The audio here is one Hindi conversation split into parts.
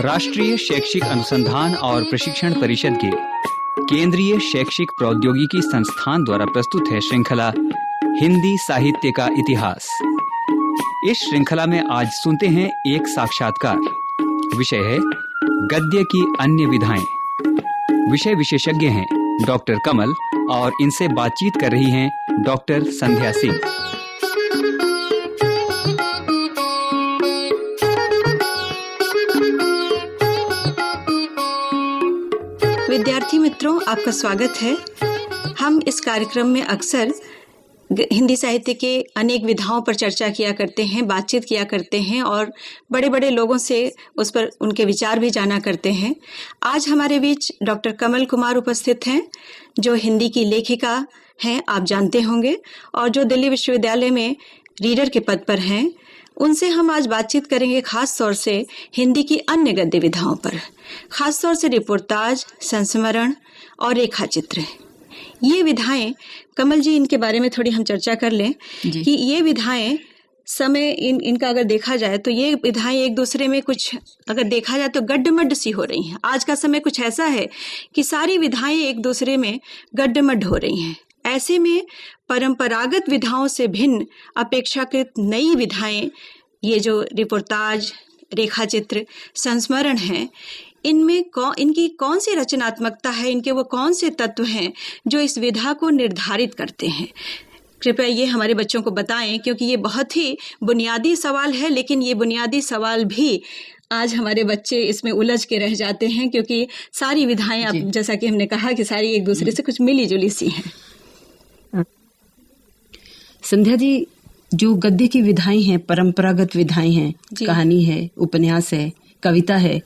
राष्ट्रीय शैक्षिक अनुसंधान और प्रशिक्षण परिषद के केंद्रीय शैक्षिक प्रौद्योगिकी संस्थान द्वारा प्रस्तुत है श्रृंखला हिंदी साहित्य का इतिहास। इस श्रृंखला में आज सुनते हैं एक साक्षात्कार। विषय है गद्य की अन्य विधाएं। विषय विशेषज्ञ हैं डॉक्टर कमल और इनसे बातचीत कर रही हैं डॉक्टर संध्या सिंह। विद्यार्थी मित्रों, आपका स्वागत है। हम इस कार्यक्रम में अक्सर हिंदी साहित्य के अनेक विधाओं पर चर्चा किया करते हैं, बातचीत किया करते हैं और बड़े बड़े लोगों से उस पर उनके विचार भी जाना करते हैं। आज हमारे बीच डॉक्टर कमल कुमार उपस्थित हैं, जो हिंदी की लेखिका हैं, आप जानते होंगे, और जो दिल्ली विश्वविद्यालय में रीडर के पद पर हैं। उनसे हम आज बातचीत करेंगे खास तौर से हिंदी की अन्य गद्य विधाओं पर, खास तौर से रिपोर्टाज, संस्मरण और रेखा चित्र। ये विधाएं, कमल जी, इनके बारे में थोड़ी हम चर्चा कर लें कि ये विधाएं समय इनका अगर देखा जाए तो ये विधाएं एक दूसरे में कुछ अगर देखा जाए तो गड्ढमड्ढ सी हो रही हैं। आज का समय कुछ ऐसा है कि सारी विधाएं एक दूसरे में गड्ढमड्ढ हो रही हैं। ऐसे में परंपरागत विधाओं से भिन्न अपेक्षाकृत नई विधाएं, ये जो रिपोर्टाज, रेखा चित्र, संस्मरण हैं, इनमें इनकी कौन सी रचनात्मकता है, इनके वो कौन से तत्व हैं जो इस विधा को निर्धारित करते हैं? कृपया ये हमारे बच्चों को बताएं, क्योंकि ये बहुत ही बुनियादी सवाल है, लेकिन ये बुनियादी सवाल भी आज हमारे बच्चे इसमें उलझ के रह जाते हैं, क्योंकि सारी विधाएं, अब जैसा कि हमने कहा कि सारी एक दूसरे से कुछ मिली जुली सी हैं। संध्या जी, जो गद्य की विधाएं हैं, परंपरागत विधाएं हैं, कहानी है, उपन्यास है, कविता है,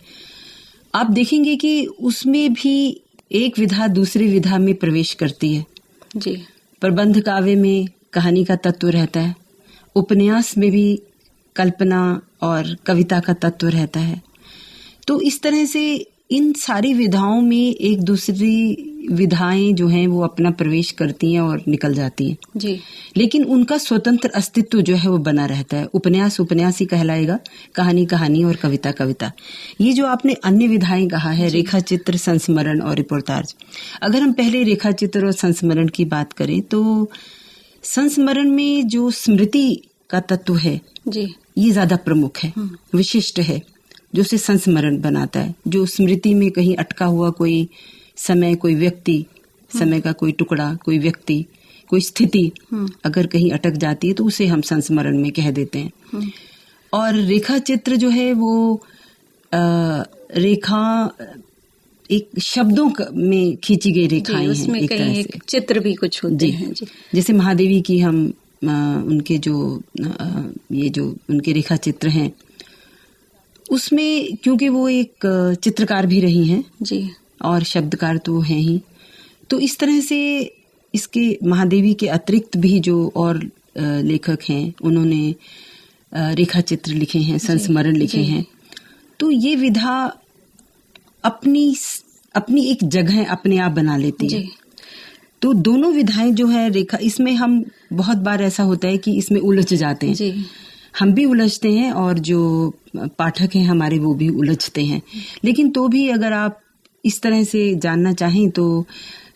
आप देखेंगे कि उसमें भी एक विधा दूसरी विधा में प्रवेश करती है। जी। प्रबंध काव्य में कहानी का तत्व रहता है, उपन्यास में भी कल्पना और कविता का तत्व रहता है। तो इस तरह से इन सारी विधाओं में एक दूसरी विधाएं जो हैं वो अपना प्रवेश करती हैं और निकल जाती हैं। जी। लेकिन उनका स्वतंत्र अस्तित्व जो है वो बना रहता है। उपन्यास उपन्यास ही कहलाएगा, कहानी कहानी और कविता कविता। ये जो आपने अन्य विधाएं कहा है, रेखा चित्र, संस्मरण और रिपोर्टाज। अगर हम पहले रेखा चित्र और संस्मरण की बात करें तो संस्मरण में जो स्मृति का तत्व है जी, ये ज्यादा प्रमुख है, विशिष्ट है, जो से संस्मरण बनाता है। जो स्मृति में कहीं अटका हुआ कोई समय, कोई व्यक्ति, समय का कोई टुकड़ा, कोई व्यक्ति, कोई स्थिति अगर कहीं अटक जाती है तो उसे हम संस्मरण में कह देते हैं। और रेखा चित्र जो है वो रेखा एक शब्दों में खींची गई रेखाएं हैं, उसमें कहीं एक चित्र भी कुछ होते हैं। जैसे महादेवी की हम उनके जो ये जो उनके रेखा चित्र हैं, उसमें क्योंकि वो एक चित्रकार भी रही हैं जी, और शब्दकार तो हैं ही, तो इस तरह से इसके महादेवी के अतिरिक्त भी जो और लेखक हैं उन्होंने रेखा चित्र लिखे हैं, संस्मरण लिखे हैं। तो ये विधा अपनी एक जगह अपने आप बना लेती है। तो दोनों विधाएं जो है रेखा, इसमें हम बहुत बार ऐसा होता है कि इसमें उलझ जाते हैं जी। हम भी उलझते हैं और जो पाठक हैं हमारे वो भी उलझते हैं। लेकिन तो भी अगर आप इस तरह से जानना चाहें तो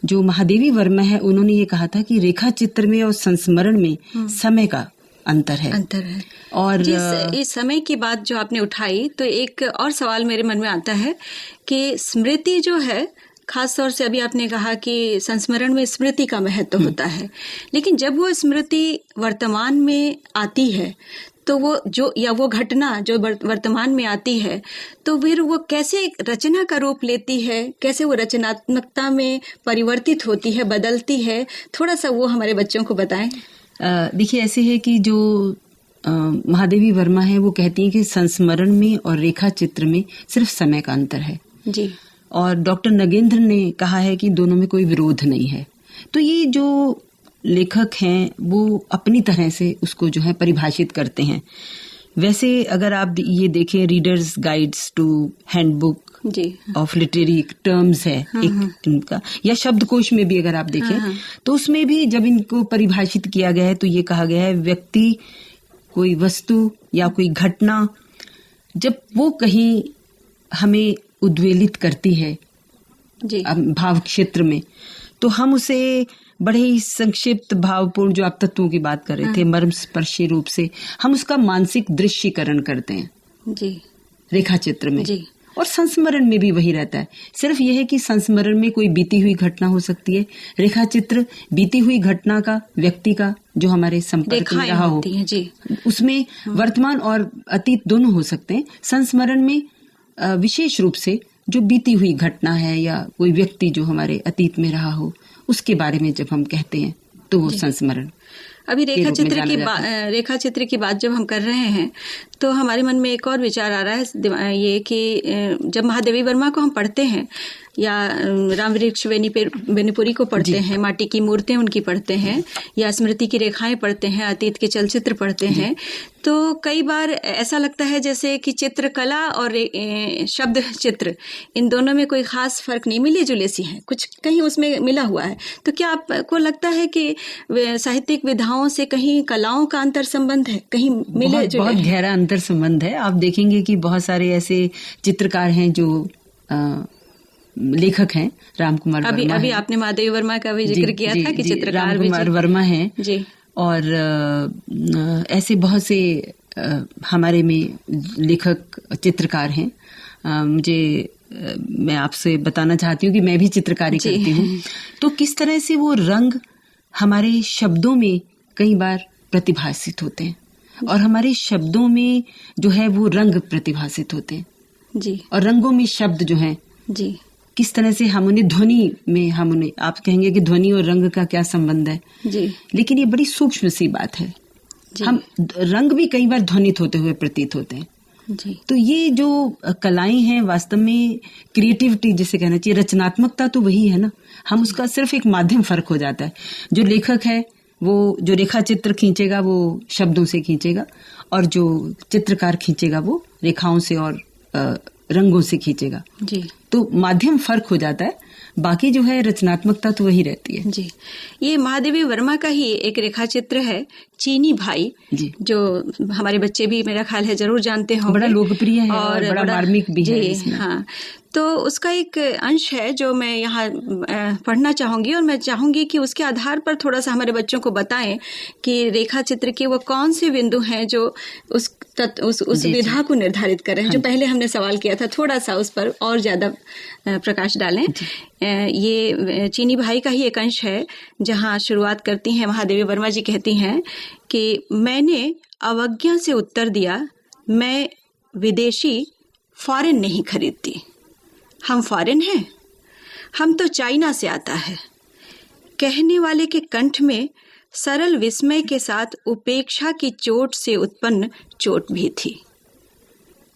जो महादेवी वर्मा है, उन्होंने ये कहा था कि रेखा चित्र में और संस्मरण में समय का अंतर है। और इस समय की बात जो आपने उठाई, तो एक और सवाल मेरे मन में आता है कि स्मृति जो है, खास तौर से अभी आपने कहा कि संस्मरण में स्मृति का महत्व होता है, लेकिन जब वो स्मृति वर्तमान में आती है तो वो जो या वो घटना जो वर्तमान में आती है तो फिर वो कैसे रचना का रूप लेती है, कैसे वो रचनात्मकता में परिवर्तित होती है, बदलती है, थोड़ा सा वो हमारे बच्चों को बताएं। देखिए, ऐसे है कि जो महादेवी वर्मा है वो कहती है कि संस्मरण में और रेखा चित्र में सिर्फ समय का अंतर है जी, और डॉक्टर नगेंद्र ने कहा है कि दोनों में कोई विरोध नहीं है। तो ये जो लेखक हैं वो अपनी तरह से उसको जो है परिभाषित करते हैं। वैसे अगर आप ये देखें, readers guides to handbook of literary terms है एक इनका, या शब्दकोश में भी अगर आप देखें तो उसमें भी जब इनको परिभाषित किया गया है तो ये कहा गया है व्यक्ति, कोई वस्तु या कोई घटना जब वो कहीं हमें उद्वेलित करती है जी भाव क्षेत्र में, तो हम उसे बड़े ही संक्षिप्त भावपूर्ण, जो आप तत्वों की बात कर रहे थे, मर्म स्पर्शी रूप से हम उसका मानसिक दृश्यीकरण करते हैं जी रेखा चित्र में जी। और संस्मरण में भी वही रहता है। सिर्फ यह है कि संस्मरण में कोई बीती हुई घटना हो सकती है, रेखा चित्र बीती हुई घटना का, व्यक्ति का जो हमारे संपर्क में रहा हो जी, उसमें वर्तमान और अतीत दोनों हो सकते हैं। संस्मरण में विशेष रूप से जो बीती हुई घटना है या कोई व्यक्ति जो हमारे अतीत में रहा हो, उसके बारे में जब हम कहते हैं तो वो संस्मरण। अभी रेखा चित्र की बात जब हम कर रहे हैं तो हमारे मन में एक और विचार आ रहा है, ये कि जब महादेवी वर्मा को हम पढ़ते हैं या राम वृक्ष बेनीपुरी को पढ़ते हैं, माटी की मूर्तें उनकी पढ़ते हैं, या स्मृति की रेखाएं पढ़ते हैं, अतीत के चलचित्र पढ़ते हैं, तो कई बार ऐसा लगता है जैसे कि चित्रकला और शब्द चित्र, इन दोनों में कोई खास फर्क नहीं, मिले जुले सी हैं, कुछ कहीं उसमें मिला हुआ है। तो क्या आपको लगता है कि साहित्यिक विधाओं से कहीं कलाओं का अंतर संबंध है, कहीं मिले जुले? बहुत गहरा अंतर संबंध है। आप देखेंगे कि बहुत सारे ऐसे चित्रकार हैं जो लेखक हैं, रामकुमार वर्मा अभी आपने महादेवी वर्मा का भी जिक्र किया था कि चित्रकार रामकुमार वर्मा हैं जी, और ऐसे बहुत से हमारे में लेखक चित्रकार हैं। मैं आपसे बताना चाहती हूँ कि मैं भी चित्रकारी करती हूँ, तो किस तरह से वो रंग हमारे शब्दों में कई बार प्रतिभासित होते हैं और हमारे शब्दों में जो है वो रंग प्रतिभासित होते हैं जी, और रंगों में शब्द जो हैं जी, किस तरह से हम उन्हें ध्वनि में, हम उन्हें, आप कहेंगे कि ध्वनि और रंग का क्या संबंध है जी, लेकिन ये बड़ी सूक्ष्म सी बात है जी। हम रंग भी कई बार ध्वनित होते हुए प्रतीत होते हैं जी। तो ये जो कलाएं हैं वास्तव में क्रिएटिविटी जिसे कहना चाहिए, रचनात्मकता तो वही है ना, हम उसका सिर्फ एक माध्यम फर्क हो जाता है। जो लेखक है वो जो रेखा चित्र खींचेगा वो शब्दों से खींचेगा, और जो चित्रकार खींचेगा वो रेखाओं से और रंगों से खींचेगा जी। तो माध्यम फर्क हो जाता है, बाकी जो है रचनात्मकता तो वही रहती है जी। ये महादेवी वर्मा का ही एक रेखा चित्र है, चीनी भाई जी, जो हमारे बच्चे भी मेरा ख्याल है जरूर जानते होंगे, बड़ा लोकप्रिय है और बड़ा मार्मिक भी है इसमें। हाँ, तो उसका एक अंश है जो मैं यहाँ पढ़ना चाहूंगी, और मैं चाहूंगी कि उसके आधार पर थोड़ा सा हमारे बच्चों को बताएं कि रेखा चित्र के वो कौन से बिंदु हैं जो उस विधा को निर्धारित कर रहे हैं। जो पहले हमने सवाल किया था, थोड़ा सा उस पर और ज्यादा प्रकाश डालें। ये चीनी भाई का ही एक अंश है, जहाँ शुरुआत करती हैं महादेवी वर्मा जी, कहती हैं कि मैंने अवज्ञा से उत्तर दिया, मैं विदेशी फॉरेन नहीं खरीदती। हम फॉरेन हैं, हम तो चाइना से आता है। कहने वाले के कंठ में सरल विस्मय के साथ उपेक्षा की चोट से उत्पन्न चोट भी थी।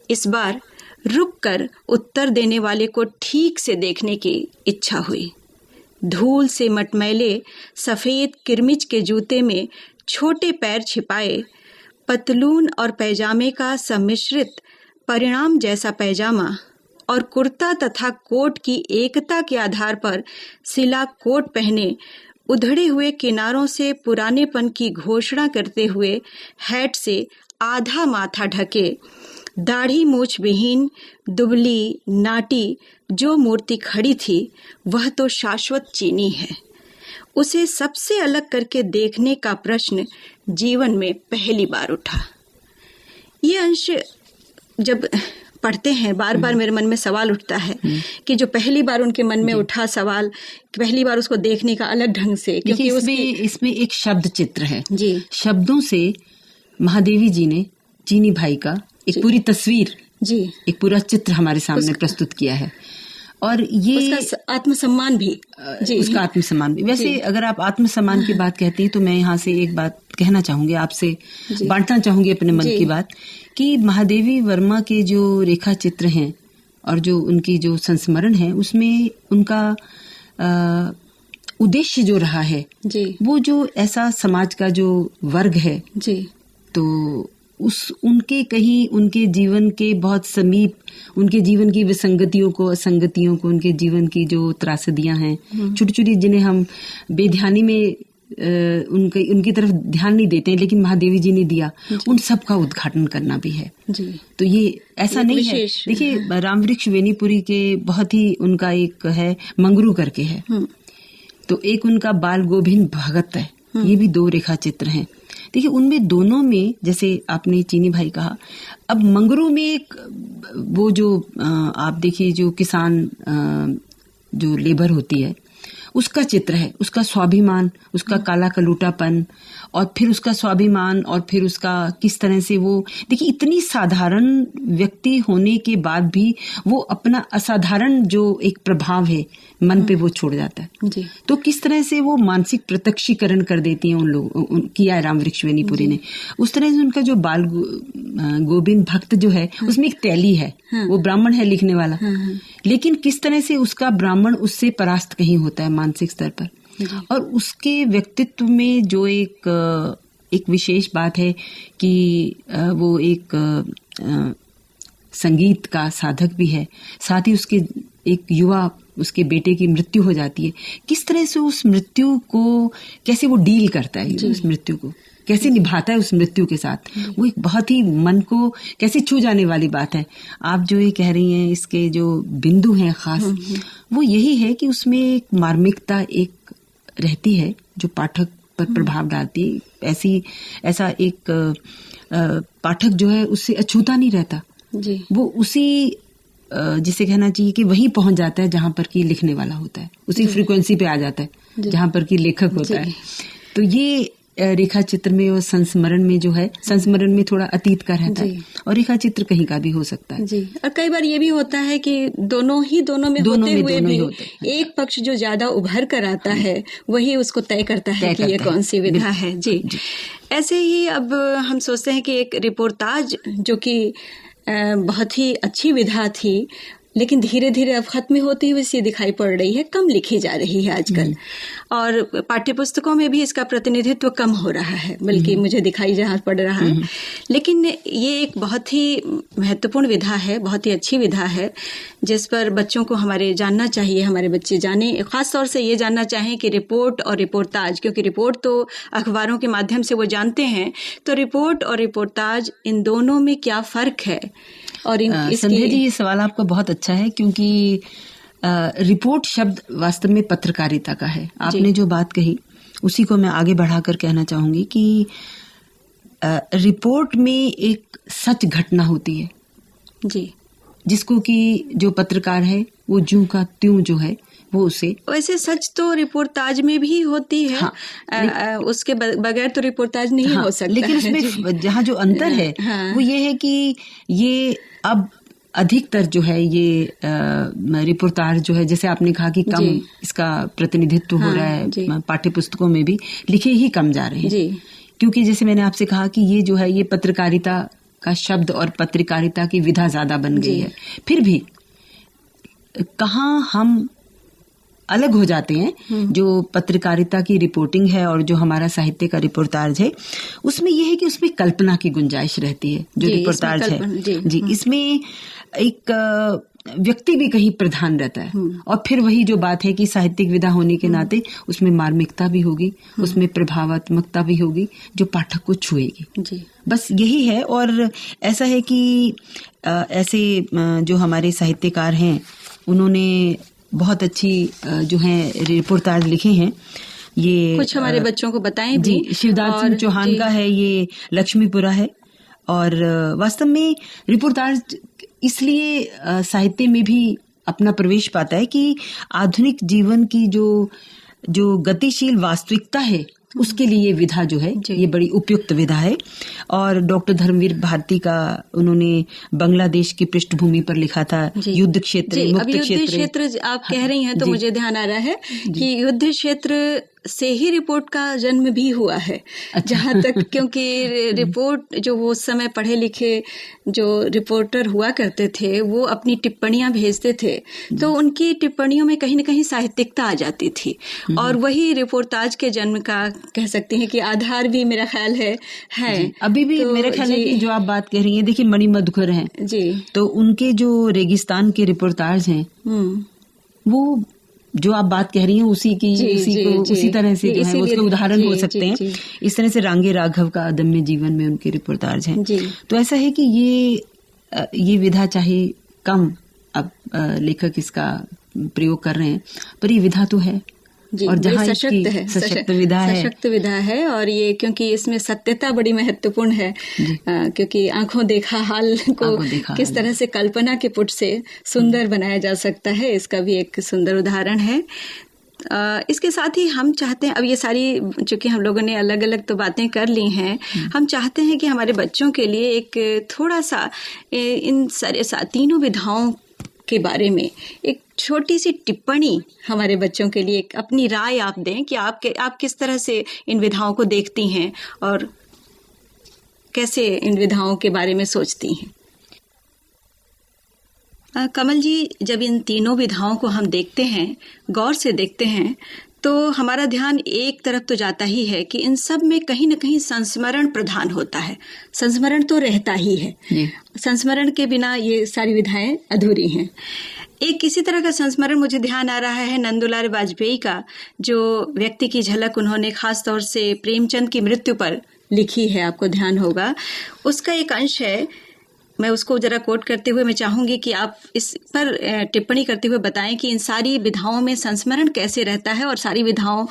इस बार रुककर उत्तर देने वाले को ठीक से देखने की इच्छा हुई। धूल से मटमैले सफेद किरमिच के जूते में छोटे पैर छिपाए, पतलून और पैजामे का सम्मिश्रित परिणाम जैसा पैजामा और कुर्ता तथा कोट की एकता के आधार पर सिला कोट पहने, उधड़े हुए किनारों से पुरानेपन की घोषणा करते हुए हैट से आधा माथा ढके, दाढ़ी मूछ विहीन दुबली नाटी जो मूर्ति खड़ी थी वह तो शाश्वत चीनी है। उसे सबसे अलग करके देखने का प्रश्न जीवन में पहली बार उठा। ये अंश जब पढ़ते हैं बार बार मेरे मन में सवाल उठता है कि जो पहली बार उनके मन में उठा सवाल, पहली बार उसको देखने का अलग ढंग से, क्योंकि इसमें एक शब्द चित्र है जी। शब्दों से महादेवी जी ने चीनी भाई का एक पूरी तस्वीर जी, एक पूरा चित्र हमारे सामने प्रस्तुत किया है, और ये उसका आत्मसम्मान भी जी, उसका आत्मसम्मान भी। वैसे अगर आप आत्मसम्मान की बात कहती हैं तो मैं यहाँ से एक बात कहना चाहूंगी, आपसे बांटना चाहूंगी अपने मन की बात, कि महादेवी वर्मा के जो रेखा चित्र हैं और जो उनकी जो संस्मरण है उसमें उनका उद्देश्य जो रहा है जी, वो जो ऐसा समाज का जो वर्ग है जी, तो उनके कहीं उनके जीवन के बहुत समीप, उनके जीवन की विसंगतियों को, असंगतियों को, उनके जीवन की जो त्रासदियां हैं छोटी छोटी, जिन्हें हम बेध्यानी में उनकी तरफ ध्यान नहीं देते हैं, लेकिन महादेवी जी ने दिया, उन सब का उद्घाटन करना भी है जी। तो ये ऐसा नहीं है। देखिए रामवृक्ष वेनीपुरी के बहुत ही उनका एक है मंगरू करके है, तो एक उनका बाल गोविंद भगत है, ये भी 2 रेखा चित्र हैं। देखिए उनमें दोनों में, जैसे आपने चीनी भाई कहा, अब मंगरू में एक वो जो आप देखिए जो किसान जो लेबर होती है उसका चित्र है, उसका स्वाभिमान, उसका काला कलूटापन, और फिर उसका स्वाभिमान, और फिर उसका किस तरह से वो, देखिए इतनी साधारण व्यक्ति होने के बाद भी वो अपना असाधारण जो एक प्रभाव है मन पे वो छोड़ जाता है जी। तो किस तरह से वो मानसिक प्रत्यक्षीकरण कर देती हैं उन लोग, किया है रामवृक्ष वेनीपुरी ने। उस तरह से उनका जो बाल गोविंद भक्त जो है उसमें एक तैली है, वो ब्राह्मण है लिखने वाला, लेकिन किस तरह से उसका ब्राह्मण उससे परास्त कहीं होता है मानसिक स्तर पर, और उसके व्यक्तित्व में जो एक विशेष बात है कि वो एक संगीत का साधक भी है, साथ ही उसके एक युवा उसके बेटे की मृत्यु हो जाती है, किस तरह से उस मृत्यु को कैसे वो डील करता है, उस मृत्यु को कैसे निभाता है उस मृत्यु के साथ, वो एक बहुत ही मन को कैसे छू जाने वाली बात है। आप जो ये कह रही हैं इसके जो बिंदु हैं खास, वो यही है कि उसमें एक मार्मिकता एक रहती है जो पाठक पर प्रभाव डालती है। ऐसा एक पाठक जो है उससे अछूता नहीं रहता जी। वो उसी जिसे कहना चाहिए कि वहीं पहुंच जाता है जहां पर कि लिखने वाला होता है, उसी फ्रीक्वेंसी पे आ जाता है जहां पर कि लेखक होता है। तो ये रेखा चित्र में और संस्मरण में जो है, संस्मरण में थोड़ा अतीत का रहता है और रेखा चित्र कहीं का भी हो सकता है जी। और कई बार ये भी होता है कि दोनों में होते हुए भी एक पक्ष जो ज्यादा उभर कर आता है वही उसको तय करता है कि ये कौन सी विधा है जी। ऐसे ही अब हम सोचते हैं कि एक रिपोर्टाज जो कि बहुत ही अच्छी विधा थी, लेकिन धीरे धीरे अब खत्म होती हुई सी दिखाई पड़ रही है, कम लिखी जा रही है आजकल, और पाठ्यपुस्तकों में भी इसका प्रतिनिधित्व कम हो रहा है, बल्कि मुझे दिखाई जहाँ पड़ रहा है। लेकिन ये एक बहुत ही महत्वपूर्ण विधा है, बहुत ही अच्छी विधा है, जिस पर बच्चों को हमारे जानना चाहिए, हमारे बच्चे जाने, खास तौर से ये जानना चाहें कि रिपोर्ट और रिपोर्टाज, क्योंकि रिपोर्ट तो अखबारों के माध्यम से वो जानते हैं, तो रिपोर्ट और रिपोर्टाज इन दोनों में क्या फर्क है। और संध्या जी ये सवाल आपका बहुत अच्छा है, क्योंकि रिपोर्ट शब्द वास्तव में पत्रकारिता का है। आपने जो बात कही उसी को मैं आगे बढ़ाकर कहना चाहूंगी कि रिपोर्ट में एक सच घटना होती है जी, जिसको कि जो पत्रकार है वो ज्यों का त्यों जो है वो उसे, वैसे सच तो रिपोर्टाज में भी होती है। हाँ, उसके बगैर तो रिपोर्टाज नहीं हो सकता। लेकिन उसमें जहाँ जो अंतर है वो ये है कि ये अब अधिकतर जो है ये रिपोर्टाज जो है, जैसे आपने कहा कि कम इसका प्रतिनिधित्व हो रहा है, पाठ्य पुस्तकों में भी लिखे ही कम जा रहे हैं, क्योंकि जैसे मैंने आपसे कहा कि ये जो है ये पत्रकारिता का शब्द और पत्रकारिता की विधा ज्यादा बन गई है। फिर भी कहाँ हम अलग हो जाते हैं, जो पत्रकारिता की रिपोर्टिंग है और जो हमारा साहित्य का रिपोर्टाज है, उसमें यह है कि उसमें कल्पना की गुंजाइश रहती है। जो रिपोर्टाज है जी, इसमें एक व्यक्ति भी कहीं प्रधान रहता है, और फिर वही जो बात है कि साहित्यिक विधा होने के नाते उसमें मार्मिकता भी होगी, उसमें प्रभावात्मकता भी होगी जो पाठक को छुएगी जी। बस यही है। और ऐसा है कि ऐसे जो हमारे साहित्यकार हैं उन्होंने बहुत अच्छी जो है रिपोर्टाज लिखे हैं। ये कुछ हमारे बच्चों को बताएं भी। जी, शिवदास सिंह चौहान का है, ये लक्ष्मीपुरा है, और वास्तव में रिपोर्टाज इसलिए साहित्य में भी अपना प्रवेश पाता है कि आधुनिक जीवन की जो गतिशील वास्तविकता है उसके लिए ये विधा जो है ये बड़ी उपयुक्त विधा है। और डॉक्टर धर्मवीर भारती का उन्होंने बांग्लादेश की पृष्ठभूमि पर लिखा था युद्ध क्षेत्र, मुक्त क्षेत्र। आप कह रही हैं तो मुझे ध्यान आ रहा है कि युद्ध क्षेत्र से ही रिपोर्ट का जन्म भी हुआ है। अच्छा। जहाँ तक, क्योंकि रिपोर्ट जो वो समय पढ़े लिखे जो रिपोर्टर हुआ करते थे वो अपनी टिप्पणियां भेजते थे, तो उनकी टिप्पणियों में कहीं न कहीं साहित्यिकता आ जाती थी, और वही रिपोर्टाज के जन्म का कह सकते हैं कि आधार भी मेरा ख्याल है। अभी भी तो मेरा ख्याल है कि जो आप बात कह रही हैं, देखिए मणिमधुकर हैं जी, तो उनके जो रेगिस्तान के रिपोर्टाज हैं वो जो आप बात कह रही हैं उसी तरह से जो है उसके उदाहरण हो सकते हैं। इस तरह से रांगे राघव का अदम्य जीवन में उनके रिपोर्टाज हैं। तो ऐसा है कि ये विधा चाहे कम अब लेखक इसका प्रयोग कर रहे हैं, पर ये विधा तो है और जहाँ सशक्त विधा है और ये क्योंकि इसमें सत्यता बड़ी महत्वपूर्ण है, क्योंकि आंखों देखा हाल को किस तरह से कल्पना के पुट से सुंदर बनाया जा सकता है, इसका भी एक सुंदर उदाहरण है। इसके साथ ही हम चाहते हैं, अब ये सारी चूंकि हम लोगों ने अलग अलग तो बातें कर ली हैं, हम चाहते हैं कि हमारे बच्चों के लिए एक थोड़ा सा इन तीनों विधाओं के बारे में एक छोटी सी टिप्पणी हमारे बच्चों के लिए, एक अपनी राय आप दें कि आप किस तरह से इन विधाओं को देखती हैं और कैसे इन विधाओं के बारे में सोचती हैं। कमल जी, जब इन तीनों विधाओं को हम देखते हैं, गौर से देखते हैं, तो हमारा ध्यान एक तरफ तो जाता ही है कि इन सब में कहीं न कहीं संस्मरण प्रधान होता है। संस्मरण तो रहता ही है, संस्मरण के बिना ये सारी विधाएं अधूरी हैं। एक किसी तरह का संस्मरण मुझे ध्यान आ रहा है नंदुलाल वाजपेयी का, जो व्यक्ति की झलक उन्होंने खास तौर से प्रेमचंद की मृत्यु पर लिखी है, आपको ध्यान होगा। उसका एक अंश है, मैं उसको जरा कोट करते हुए मैं चाहूंगी कि आप इस पर टिप्पणी करते हुए बताएं कि इन सारी विधाओं में संस्मरण कैसे रहता है और सारी विधाओं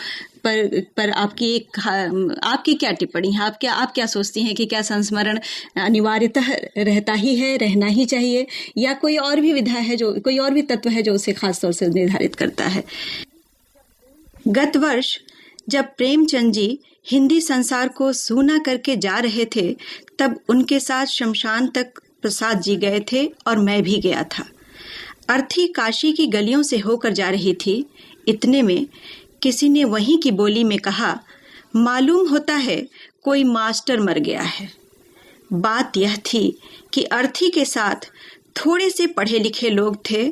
पर आपकी क्या टिप्पणी है, आप क्या सोचती हैं कि क्या संस्मरण अनिवार्यतः रहता ही है, रहना ही चाहिए, या कोई और भी विधा है, जो कोई और भी तत्व है जो उसे खास तौर से निर्धारित करता है। गत वर्ष जब प्रेमचंद जी हिंदी संसार को सूना करके जा रहे थे, तब उनके साथ शमशान तक प्रसाद जी गए थे और मैं भी गया था। अर्थी काशी की गलियों से होकर जा रही थी। इतने में किसी ने वहीं की बोली में कहा, मालूम होता है कोई मास्टर मर गया है। बात यह थी कि अर्थी के साथ थोड़े से पढ़े लिखे लोग थे,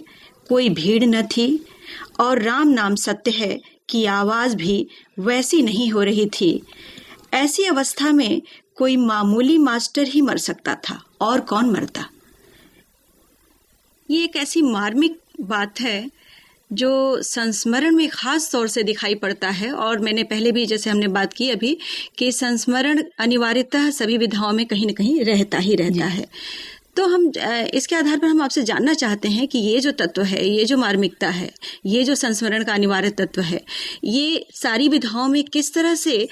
कोई भीड़ न थी और राम नाम सत्य है की आवाज भी वैसी नहीं हो रही थी। ऐसी अवस्था में कोई मामूली मास्टर ही मर सकता था, और कौन मरता। ये एक ऐसी मार्मिक बात है जो संस्मरण में खास तौर से दिखाई पड़ता है, और मैंने पहले भी जैसे हमने बात की अभी कि संस्मरण अनिवार्यतः सभी विधाओं में कहीं न कहीं रहता ही रहता है। तो हम इसके आधार पर हम आपसे जानना चाहते हैं कि ये जो तत्व है, ये जो मार्मिकता है, ये जो संस्मरण का अनिवार्य तत्व है, ये सारी विधाओं में किस तरह से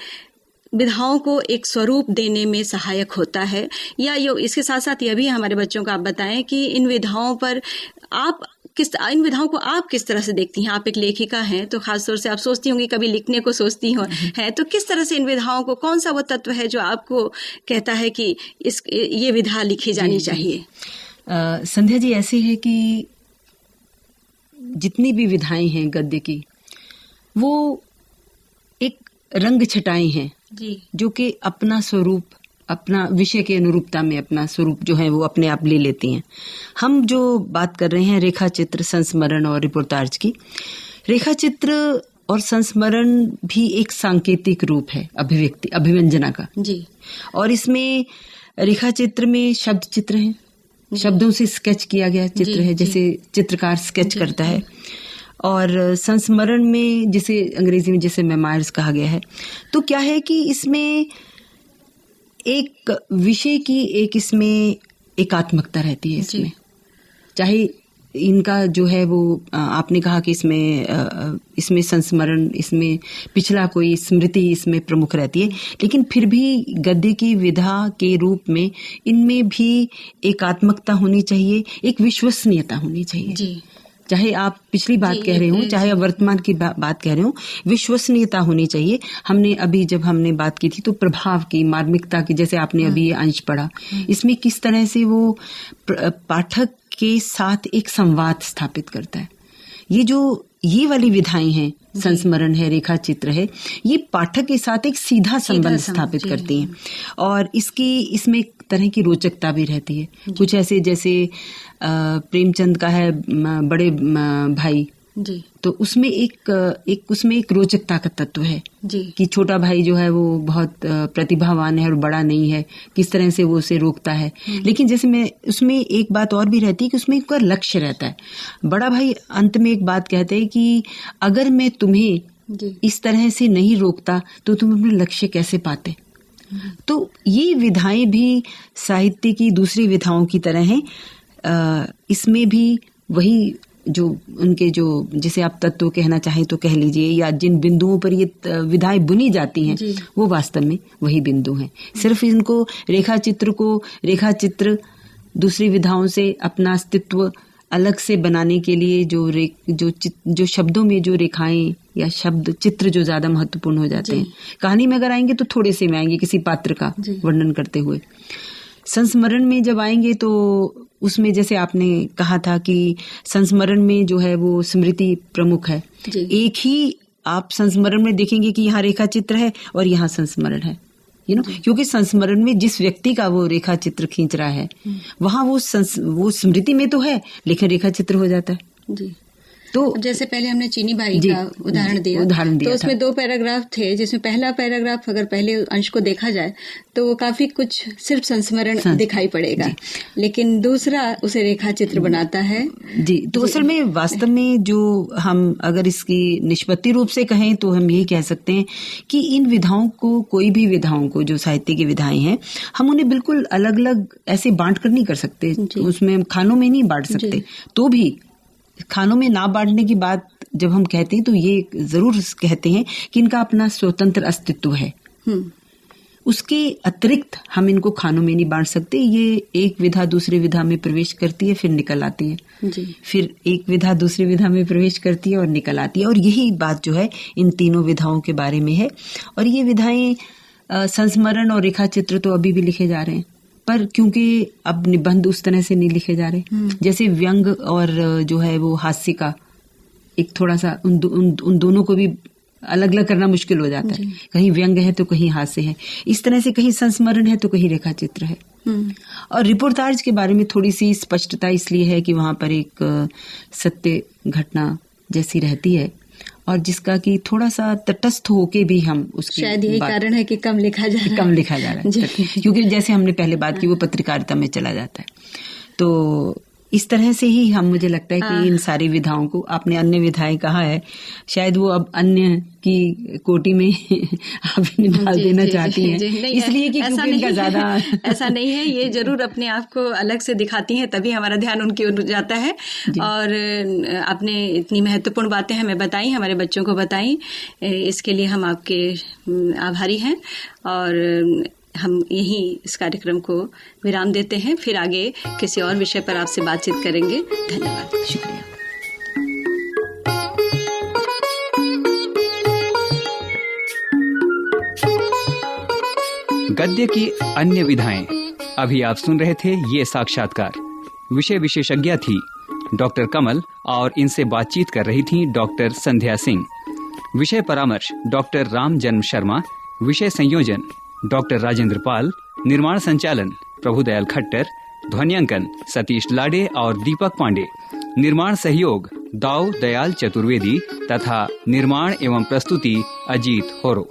विधाओं को एक स्वरूप देने में सहायक होता है, या इसके साथ साथ यह भी हमारे बच्चों को आप बताएं कि इन विधाओं को आप किस तरह से देखती हैं। आप एक लेखिका हैं तो खास तौर से आप सोचती होंगी, कभी लिखने को सोचती हैं, तो किस तरह से इन विधाओं को, कौन सा वो तत्व है जो आपको कहता है कि ये विधा लिखी जानी चाहिए। संध्या जी, ऐसी है कि जितनी भी विधाएं हैं गद्य की, वो एक रंग छटाएं हैं जो कि अपना स्वरूप, अपना विषय के अनुरूपता में अपना स्वरूप जो है वो अपने आप ले लेती हैं। हम जो बात कर रहे हैं रेखा चित्र, संस्मरण और रिपोर्टाज की, रेखा चित्र और संस्मरण भी एक सांकेतिक रूप है अभिव्यक्ति, अभिव्यंजना का जी। और इसमें रेखा चित्र में शब्द चित्र हैं, शब्दों से स्केच किया गया चित्र है, जैसे चित्रकार स्केच करता है। और संस्मरण में जिसे अंग्रेजी में जैसे मेमोइर्स कहा गया है, तो क्या है कि इसमें एक विषय की इसमें एकात्मकता रहती है। इसमें चाहे इनका जो है वो आपने कहा कि इसमें संस्मरण, इसमें पिछला कोई स्मृति इसमें प्रमुख रहती है, लेकिन फिर भी गद्य की विधा के रूप में इनमें भी एकात्मकता होनी चाहिए, एक विश्वसनीयता होनी चाहिए जी। चाहे आप पिछली बात कह रहे हो, चाहे आप वर्तमान की बात कह रहे हो, विश्वसनीयता होनी चाहिए। जब हमने बात की थी तो प्रभाव की, मार्मिकता की, जैसे आपने अभी ये अंश पढ़ा, इसमें किस तरह से वो पाठक के साथ एक संवाद स्थापित करता है। ये वाली विधाएं हैं, संस्मरण है, रेखा चित्र है, ये पाठक के साथ एक सीधा संबंध स्थापित करती हैं, और इसमें एक तरह की रोचकता भी रहती है। कुछ ऐसे जैसे प्रेमचंद का है बड़े भाई जी। तो उसमें एक रोचकता का तत्व है जी। कि छोटा भाई जो है वो बहुत प्रतिभावान है और बड़ा नहीं है, किस तरह से वो उसे रोकता है। लेकिन जैसे उसमें एक बात और भी रहती है कि उसमें एक लक्ष्य रहता है। बड़ा भाई अंत में एक बात कहते हैं कि अगर मैं तुम्हें इस तरह से नहीं रोकता तो तुम अपने लक्ष्य कैसे पाते। तो ये विधाएं भी साहित्य की दूसरी विधाओं की तरह हैं। इसमें भी वही जो उनके जो जिसे आप तत्व कहना चाहें तो कह लीजिए, या जिन बिंदुओं पर ये विधाएं बुनी जाती हैं वो वास्तव में वही बिंदु हैं। सिर्फ इनको रेखाचित्र दूसरी विधाओं से अपना अस्तित्व अलग से बनाने के लिए जो शब्दों में जो रेखाएं या शब्द चित्र जो ज्यादा महत्वपूर्ण हो जाते हैं। कहानी में अगर आएंगे तो थोड़े से में आएंगे किसी पात्र का वर्णन करते हुए। संस्मरण में जब आएंगे तो उसमें जैसे आपने कहा था कि संस्मरण में जो है वो स्मृति प्रमुख है। एक ही आप संस्मरण में देखेंगे कि यहाँ रेखा चित्र है और यहाँ संस्मरण है, क्योंकि संस्मरण में जिस व्यक्ति का वो रेखा चित्र खींच रहा है वहां वो स्मृति में तो है लेकिन रेखा चित्र हो जाता है जी। तो जैसे पहले हमने चीनी भाई का उदाहरण दिया तो उसमें 2 पैराग्राफ थे, जिसमें पहला पैराग्राफ अगर पहले अंश को देखा जाए तो वो काफी कुछ सिर्फ संस्मरण दिखाई पड़ेगा, लेकिन दूसरा उसे रेखा चित्र बनाता है जी। तो असल में वास्तव में जो हम अगर इसकी निष्पत्ति रूप से कहें तो हम यही कह सकते हैं कि इन विधाओं को, कोई भी विधाओं को जो साहित्य की विधाएं हैं, हम उन्हें बिल्कुल अलग अलग ऐसे बांट कर नहीं कर सकते, उसमें खानों में नहीं बांट सकते। तो भी खानों में ना बांटने की बात जब हम कहते हैं तो ये जरूर कहते हैं कि इनका अपना स्वतंत्र अस्तित्व है। उसके अतिरिक्त हम इनको खानों में नहीं बांट सकते। ये एक विधा दूसरी विधा में प्रवेश करती है फिर निकल आती है जी। फिर एक विधा दूसरी विधा में प्रवेश करती है और निकल आती है। और यही बात जो है इन तीनों विधाओं के बारे में है। और ये विधाएं संस्मरण और रेखा चित्र तो अभी भी लिखे जा रहे हैं, पर क्योंकि अब निबंध उस तरह से नहीं लिखे जा रहे, जैसे व्यंग और जो है वो हास्य का एक थोड़ा सा उन दोनों को भी अलग अलग करना मुश्किल हो जाता है। कहीं व्यंग है तो कहीं हास्य है, इस तरह से कहीं संस्मरण है तो कहीं रेखा चित्र है। और रिपोर्टाज के बारे में थोड़ी सी स्पष्टता इसलिए है कि वहां पर एक सत्य घटना जैसी रहती है और जिसका कि थोड़ा सा तटस्थ होके भी हम उसकी शायद यही कारण है कि कम लिखा जा रहा है क्योंकि जैसे हमने पहले बात की वो पत्रकारिता में चला जाता है। तो इस तरह से ही हम, मुझे लगता है कि इन सारी विधाओं को, आपने अन्य विधाएं कहा है, शायद वो अब अन्य की कोटि में आप डाल देना चाहती हैं, इसलिए कि क्योंकि इनका ज्यादा ऐसा नहीं है। ये जरूर अपने आप को अलग से दिखाती हैं, तभी हमारा ध्यान उनकी ओर जाता है। और आपने इतनी महत्वपूर्ण बातें हमें बताई, हमारे बच्चों को बताई, इसके लिए हम आपके आभारी हैं। और हम यही इस कार्यक्रम को विराम देते हैं, फिर आगे किसी और विषय पर आपसे बातचीत करेंगे। धन्यवाद, शुक्रिया। गद्य की अन्य विधाएं। अभी आप सुन रहे थे ये साक्षात्कार। विषय विशेषज्ञ थी डॉक्टर कमल और इनसे बातचीत कर रही थी डॉक्टर संध्या सिंह। विषय परामर्श डॉक्टर राम जन्म शर्मा। विषय संयोजन डॉक्टर राजेंद्र पाल। निर्माण संचालन प्रभुदयाल खट्टर। ध्वनियांकन सतीश लाडे और दीपक पांडे। निर्माण सहयोग दाऊ दयाल चतुर्वेदी तथा निर्माण एवं प्रस्तुति अजीत होरो।